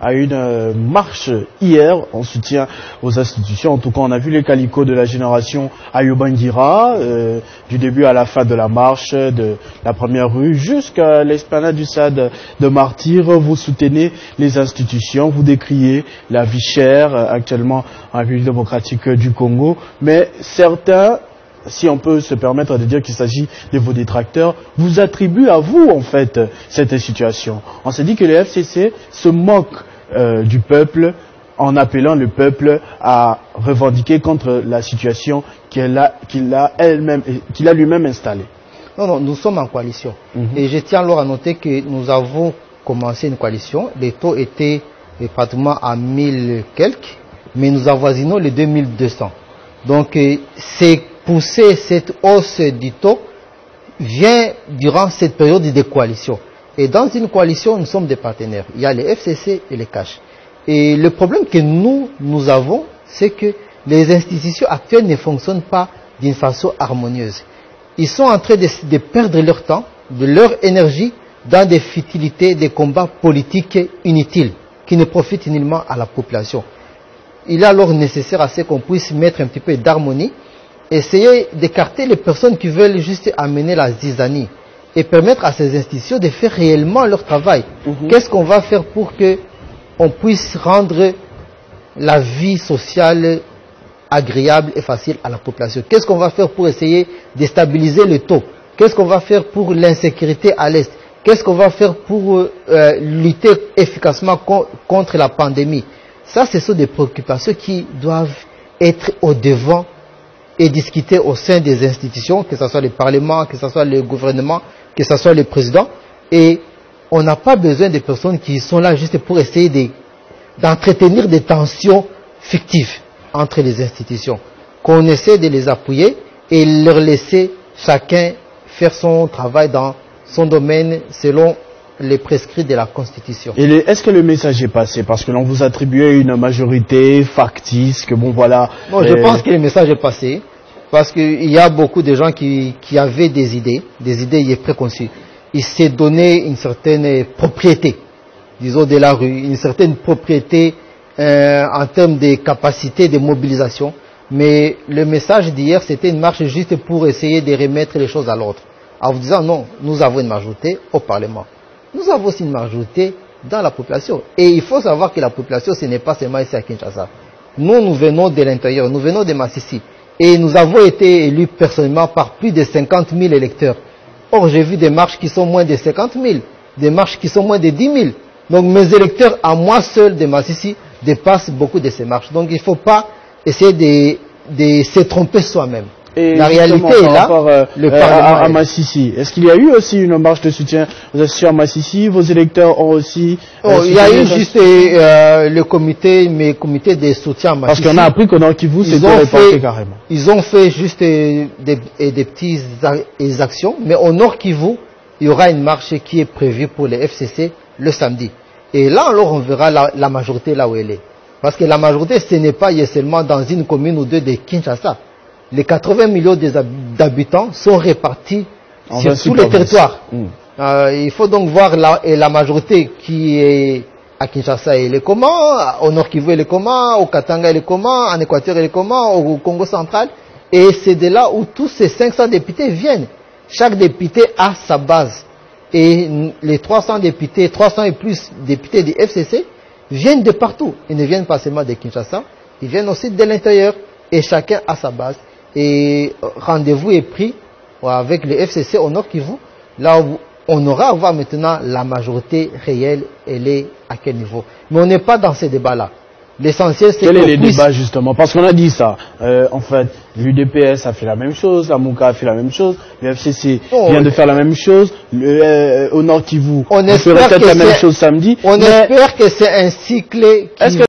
à une marche hier en soutien aux institutions. En tout cas, on a vu les calicots de la génération Ayobangira, du début à la fin de la marche, de la première rue jusqu'à l'esplanade du stade de Martyrs. Vous soutenez les institutions, vous décriez la vie chère actuellement en République démocratique du Congo, mais certains, si on peut se permettre de dire qu'il s'agit de vos détracteurs, vous attribuent à vous, en fait, cette situation. On s'est dit que le FCC se moque du peuple en appelant le peuple à revendiquer contre la situation qu'il a lui-même installée. Non, nous sommes en coalition. Et je tiens alors à noter que nous avons commencé une coalition. Les taux étaient pratiquement à 1000 quelques, mais nous avoisinons les 2200. Donc, c'est pousser cette hausse du taux vient durant cette période de coalition. Et dans une coalition, nous sommes des partenaires. Il y a les FCC et les CACH. Et le problème que nous avons, c'est que les institutions actuelles ne fonctionnent pas d'une façon harmonieuse. Ils sont en train de perdre leur temps, de leur énergie dans des futilités, des combats politiques inutiles qui ne profitent nullement à la population. Il est alors nécessaire à ce qu'on puisse mettre un petit peu d'harmonie, essayer d'écarter les personnes qui veulent juste amener la zizanie et permettre à ces institutions de faire réellement leur travail. Qu'est-ce qu'on va faire pour qu'on puisse rendre la vie sociale agréable et facile à la population? Qu'est-ce qu'on va faire pour essayer de stabiliser le taux? Qu'est-ce qu'on va faire pour l'insécurité à l'Est? Qu'est-ce qu'on va faire pour lutter efficacement contre la pandémie? Ça, ce sont des préoccupations qui doivent être au devant et discuter au sein des institutions, que ce soit le Parlement, que ce soit le gouvernement, que ce soit le président. Et on n'a pas besoin de personnes qui sont là juste pour essayer d'entretenir des tensions fictives entre les institutions. Qu'on essaie de les appuyer et leur laisser chacun faire son travail dans son domaine selon les prescrits de la Constitution. Et est-ce que le message est passé? Parce que l'on vous attribuait une majorité factice, que bon voilà... Non, je pense que le message est passé, parce qu'il y a beaucoup de gens qui avaient des idées préconçues. Ils s'est donné une certaine propriété, disons de la rue, une certaine propriété en termes de capacité de mobilisation. Mais le message d'hier, c'était une marche juste pour essayer de remettre les choses à l'ordre. En vous disant non, nous avons une majorité au Parlement. Nous avons aussi une majorité dans la population. Et il faut savoir que la population, ce n'est pas seulement ici à Kinshasa. Nous venons de l'intérieur, nous venons de Massissi. Et nous avons été élus personnellement par plus de 50 000 électeurs. Or, j'ai vu des marches qui sont moins de 50 000, des marches qui sont moins de 10 000. Donc, mes électeurs, à moi seul de Massissi, dépassent beaucoup de ces marches. Donc, il ne faut pas essayer de se tromper soi-même. Et la réalité est là, le Parlement à Massissi. Est-ce qu'il y a eu aussi une marche de soutien aux associations à Massissi? Vos électeurs ont aussi... il y a eu juste le comité de soutien à Massissi. Parce qu'on a appris qu'au Nord Kivu, c'était réparti carrément. Ils ont fait juste des petites actions, mais au Nord Kivu, il y aura une marche qui est prévue pour les FCC le samedi. Et là, alors, on verra la majorité là où elle est. Parce que la majorité, ce n'est pas seulement dans une commune ou deux de Kinshasa. Les 80 millions d'habitants sont répartis sur tous les territoires. Il faut donc voir la majorité qui est à Kinshasa, elle est comment, au Nord Kivu, elle est comment, au Katanga, elle est comment, en Équateur, elle est comment, au Congo central. Et c'est de là où tous ces 500 députés viennent. Chaque député a sa base. Et les 300 députés, 300 et plus députés du FCC viennent de partout. Ils ne viennent pas seulement de Kinshasa, ils viennent aussi de l'intérieur. Et chacun a sa base. Et rendez-vous est pris avec le FCC au Nord Kivu, là où on aura à voir maintenant la majorité réelle, elle est à quel niveau. Mais on n'est pas dans ces débats-là. L'essentiel, c'est quel est le débat justement? Parce qu'on a dit ça. En fait, l'UDPS a fait la même chose, la Mouka a fait la même chose, le FCC vient de faire la même chose, au Nord Kivu, on fera peut-être la même chose samedi. On espère que c'est un cycle qui